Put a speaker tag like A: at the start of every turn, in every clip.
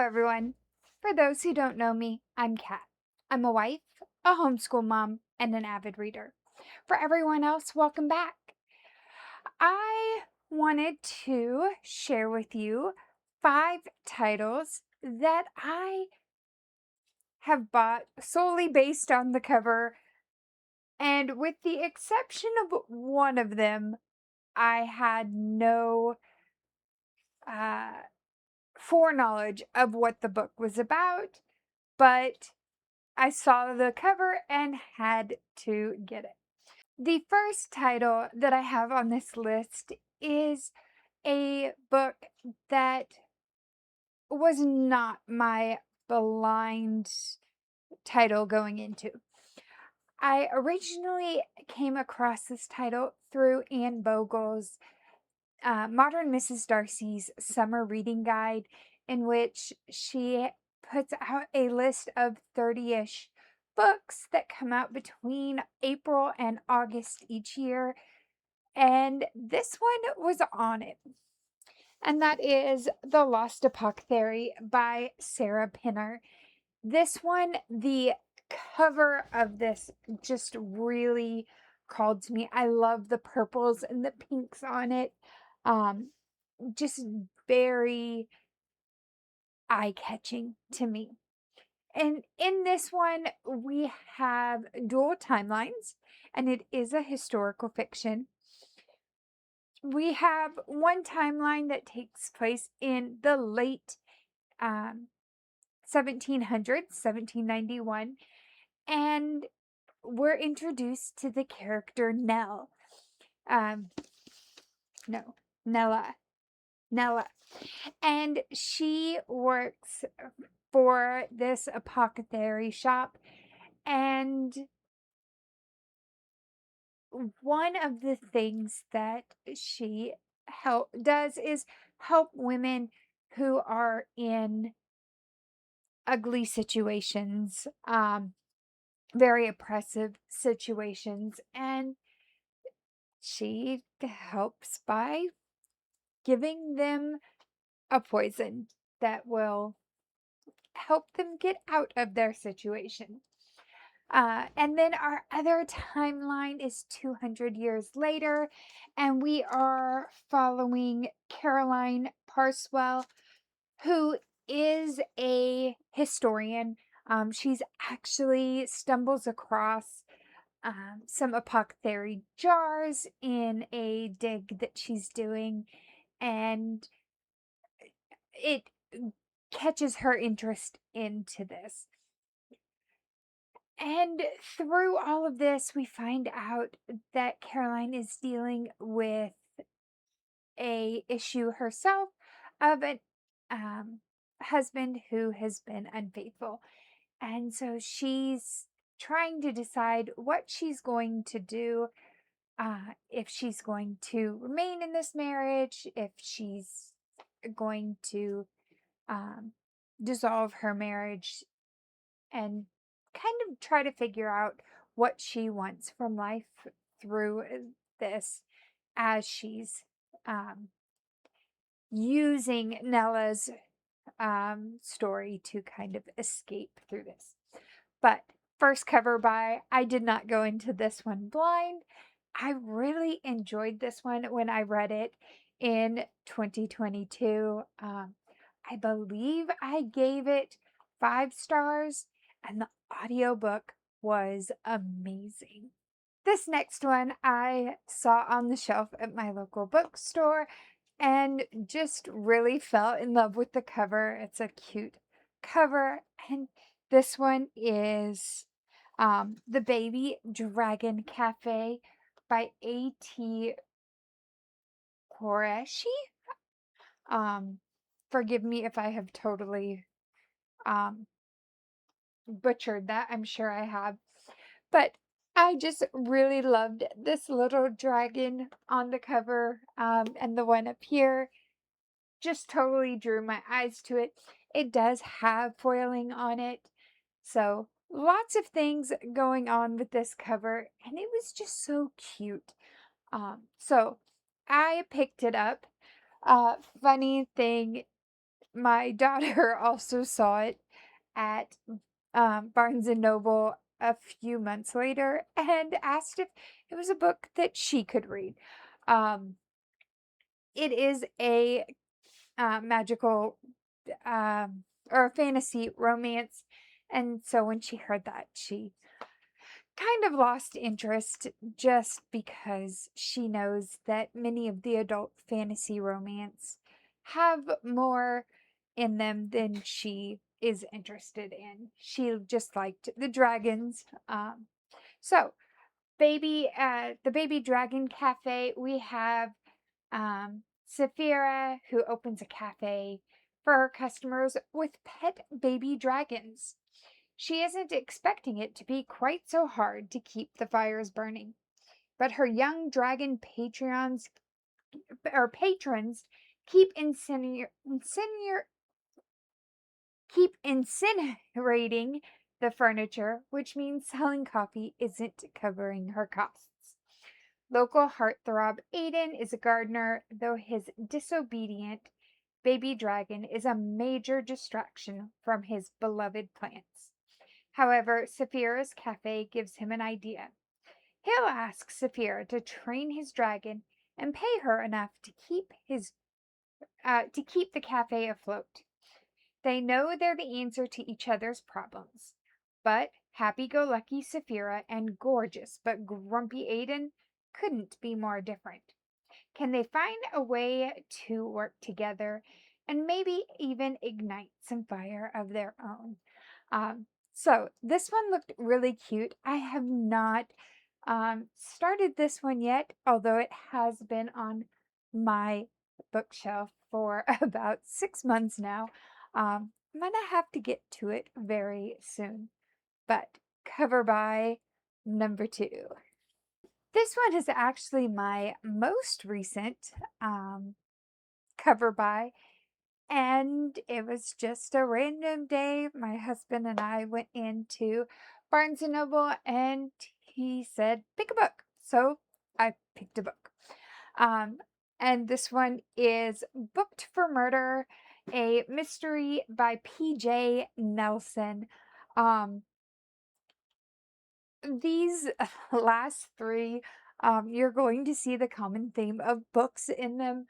A: everyone. For those who don't know me, I'm Kat. I'm a wife, a homeschool mom, and an avid reader. For everyone else, welcome back. I wanted to share with you 5 titles that I have bought solely based on the cover, and with the exception of one of them, I had no uh, foreknowledge of what the book was about, but I saw the cover and had to get it. The first title that I have on this list is a book that was not my blind title going into. I originally came across this title through Anne Bogle's Modern Mrs. Darcy's Summer Reading Guide, in which she puts out a list of 30-ish books that come out between April and August each year, and this one was on it. And that is The Lost Apothecary by Sarah Pinner. This one, the cover of this just really called to me. I love the purples and the pinks on it. Just very eye-catching to me. And in this one, we have dual timelines, and it is a historical fiction. We have one timeline that takes place in the late 1700s, 1791, and we're introduced to the character Nell. No, Nella. Nella. And she works for this apothecary shop, and one of the things that she does is help women who are in ugly situations, very oppressive situations, and she helps by giving them a poison that will help them get out of their situation. And then our other timeline is 200 years later, and we are following Caroline Parswell, who is a historian. She's actually stumbles across some apothecary jars in a dig that she's doing, and it catches her interest into this. And through all of this, we find out that Caroline is dealing with a issue herself of an husband who has been unfaithful. And so she's trying to decide what she's going to do, if she's going to remain in this marriage, if she's going to dissolve her marriage, and kind of try to figure out what she wants from life through this, as she's using Nella's story to kind of escape through this. But first cover buy, I did not go into this one blind. I really enjoyed this one when I read it in 2022. I believe I gave it 5 stars, and the audiobook was amazing. This next one I saw on the shelf at my local bookstore and just really fell in love with the cover. It's a cute cover, and this one is The Baby Dragon Cafe by A.T. Qureshi. Forgive me if I have totally butchered that. I'm sure I have. But I just really loved this little dragon on the cover, and the one up here just totally drew my eyes to it. It does have foiling on it, so lots of things going on with this cover, and it was just so cute. So I picked it up. Funny thing, my daughter also saw it at Barnes and Noble a few months later and asked if it was a book that she could read. Um, it is a magical or a fantasy romance, and so when she heard that, she kind of lost interest just because she knows that many of the adult fantasy romance have more in them than she is interested in. She just liked the dragons. So the Baby Dragon Cafe, we have Saphira, who opens a cafe for her customers with pet baby dragons. She isn't expecting it to be quite so hard to keep the fires burning, but her young dragon patrons keep incinerating the furniture, which means selling coffee isn't covering her costs. Local heartthrob Aiden is a gardener, though his disobedient baby dragon is a major distraction from his beloved plants. However, Saphira's cafe gives him an idea. He'll ask Saphira to train his dragon and pay her enough to keep the cafe afloat. They know they're the answer to each other's problems. But happy-go-lucky Saphira and gorgeous but grumpy Aiden couldn't be more different. Can they find a way to work together and maybe even ignite some fire of their own? So this one looked really cute. I have not started this one yet, although it has been on my bookshelf for about 6 months now. I'm gonna have to get to it very soon. But cover by number 2. This one is actually my most recent cover by, and it was just a random day. My husband and I went into Barnes and Noble and he said, pick a book. So I picked a book. And this one is Booked for Murder, a mystery by P.J. Nelson. These last three, you're going to see the common theme of books in them.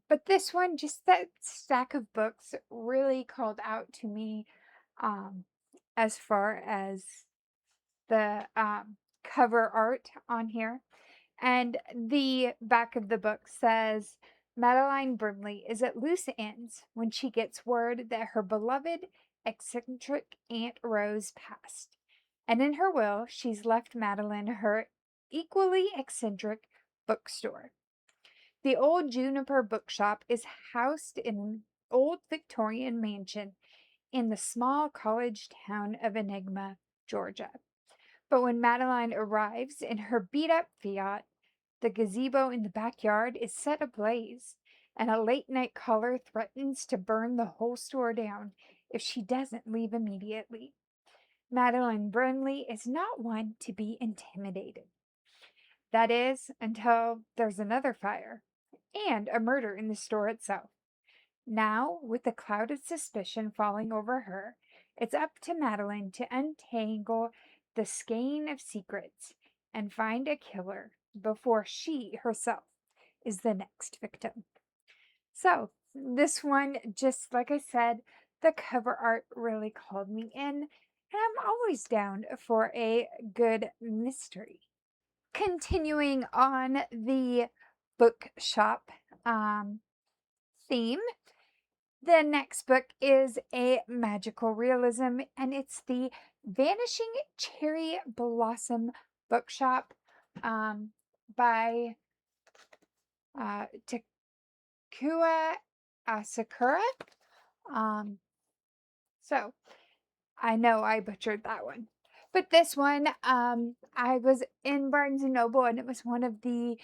A: But this one, just that stack of books really called out to me as far as the cover art on here. And the back of the book says, Madeline Brimley is at loose ends when she gets word that her beloved, eccentric Aunt Rose passed. And in her will, she's left Madeline her equally eccentric bookstore. The old Juniper Bookshop is housed in an old Victorian mansion in the small college town of Enigma, Georgia. But when Madeline arrives in her beat-up Fiat, the gazebo in the backyard is set ablaze, and a late-night caller threatens to burn the whole store down if she doesn't leave immediately. Madeline Brimley is not one to be intimidated. That is, until there's another fire and a murder in the store itself. Now, with the cloud of suspicion falling over her, it's up to Madeline to untangle the skein of secrets and find a killer before she herself is the next victim. So, this one, just like I said, the cover art really called me in, and I'm always down for a good mystery. Continuing on the bookshop theme, the next book is a magical realism, and it's the Vanishing Cherry Blossom Bookshop by Takua Asakura. So I know I butchered that one. But this one, I was in Barnes and Noble, and it was one of the,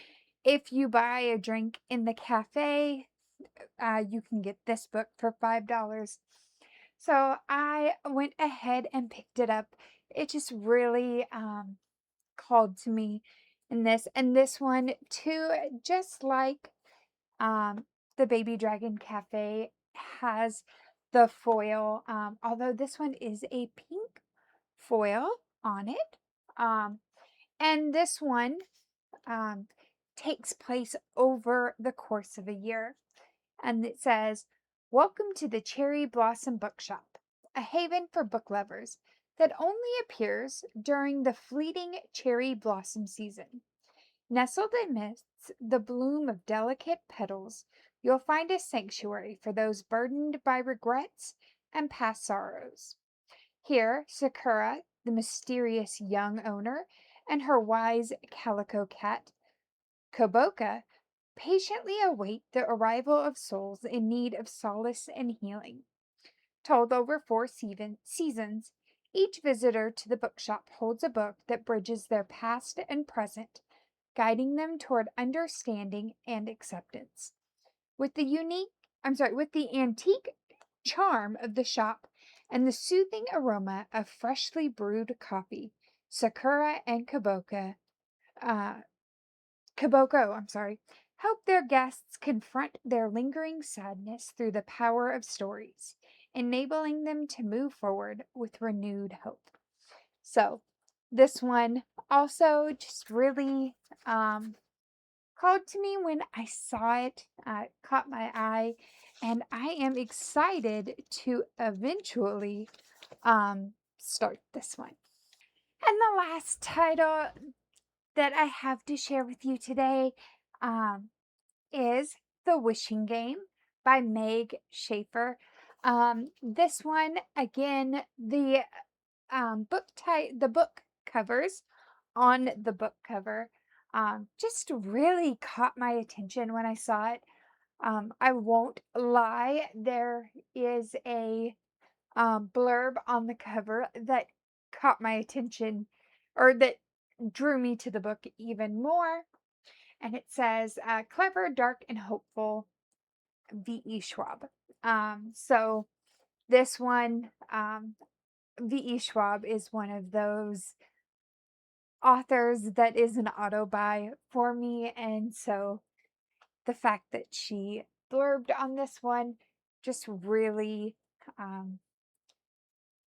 A: if you buy a drink in the cafe, you can get this book for $5. So I went ahead and picked it up. It just really called to me in this. And this one, too, just like the Baby Dragon Cafe, has the foil, although this one is a pink foil on it. And this one um, takes place over the course of a year. And it says, "Welcome to the Cherry Blossom Bookshop, a haven for book lovers that only appears during the fleeting cherry blossom season. Nestled amidst the bloom of delicate petals, you'll find a sanctuary for those burdened by regrets and past sorrows. Here, Sakura, the mysterious young owner, and her wise calico cat, Koboka, patiently await the arrival of souls in need of solace and healing. Told over four seasons, each visitor to the bookshop holds a book that bridges their past and present, guiding them toward understanding and acceptance. With the antique charm of the shop and the soothing aroma of freshly brewed coffee, Sakura and uh, Koboko, help their guests confront their lingering sadness through the power of stories, enabling them to move forward with renewed hope. So, this one also just really called to me when I saw it, caught my eye, and I am excited to eventually start this one. And the last title that I have to share with you today um, is The Wishing Game by Meg Schaefer. This one, again, the book covers on the book cover just really caught my attention when I saw it. I won't lie, there is a blurb on the cover that caught my attention or that drew me to the book even more. And it says, "Clever, dark, and hopeful, V.E. Schwab." So this one, V.E. Schwab is one of those authors that is an auto buy for me. And so the fact that she blurbed on this one just really um,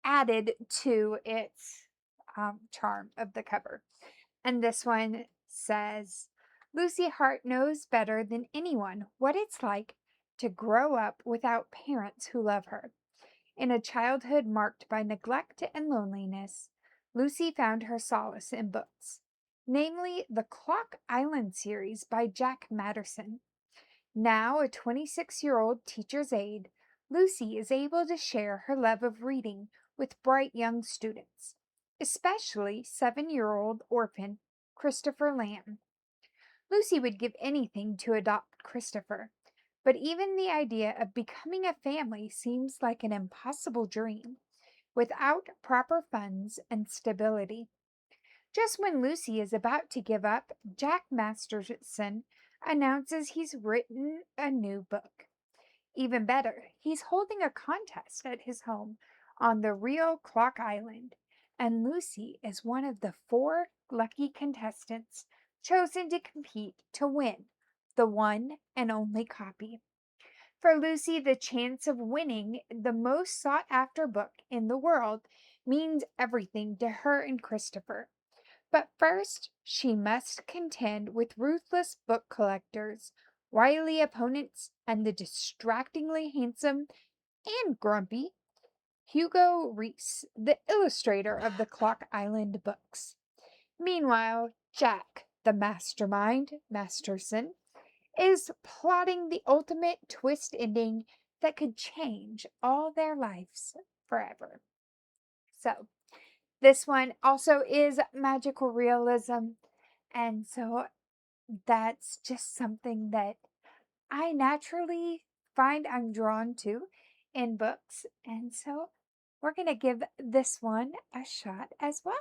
A: added to its charm of the cover. And this one says, "Lucy Hart knows better than anyone what it's like to grow up without parents who love her. In a childhood marked by neglect and loneliness, Lucy found her solace in books, namely the Clock Island series by Jack Matterson. Now a 26-year-old teacher's aide, Lucy is able to share her love of reading with bright young students, especially 7-year-old orphan Christopher Lamb. Lucy would give anything to adopt Christopher, but even the idea of becoming a family seems like an impossible dream without proper funds and stability. Just when Lucy is about to give up, Jack Masterson announces he's written a new book. Even better, he's holding a contest at his home on the real Clock Island, and Lucy is one of the 4 lucky contestants chosen to compete to win the one and only copy. For Lucy, the chance of winning the most sought after book in the world means everything to her and Christopher. But first, she must contend with ruthless book collectors, wily opponents, and the distractingly handsome and grumpy Hugo Reese, the illustrator of the Clock Island books. Meanwhile, Jack, the mastermind, Masterson, is plotting the ultimate twist ending that could change all their lives forever. So, this one also is magical realism, and so that's just something that I naturally find I'm drawn to in books, and so we're going to give this one a shot as well.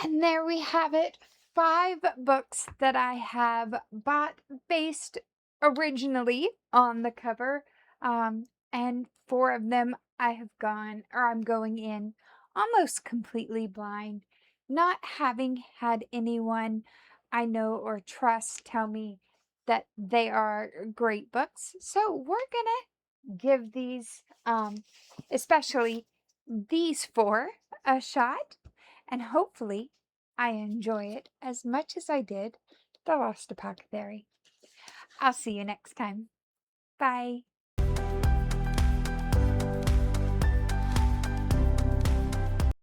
A: And there we have it. 5 books that I have bought based originally on the cover. And 4 of them I'm going in almost completely blind, not having had anyone I know or trust tell me that they are great books. So we're gonna give these, especially these four, a shot, and hopefully I enjoy it as much as I did The Lost Apothecary. I'll see you next time. Bye.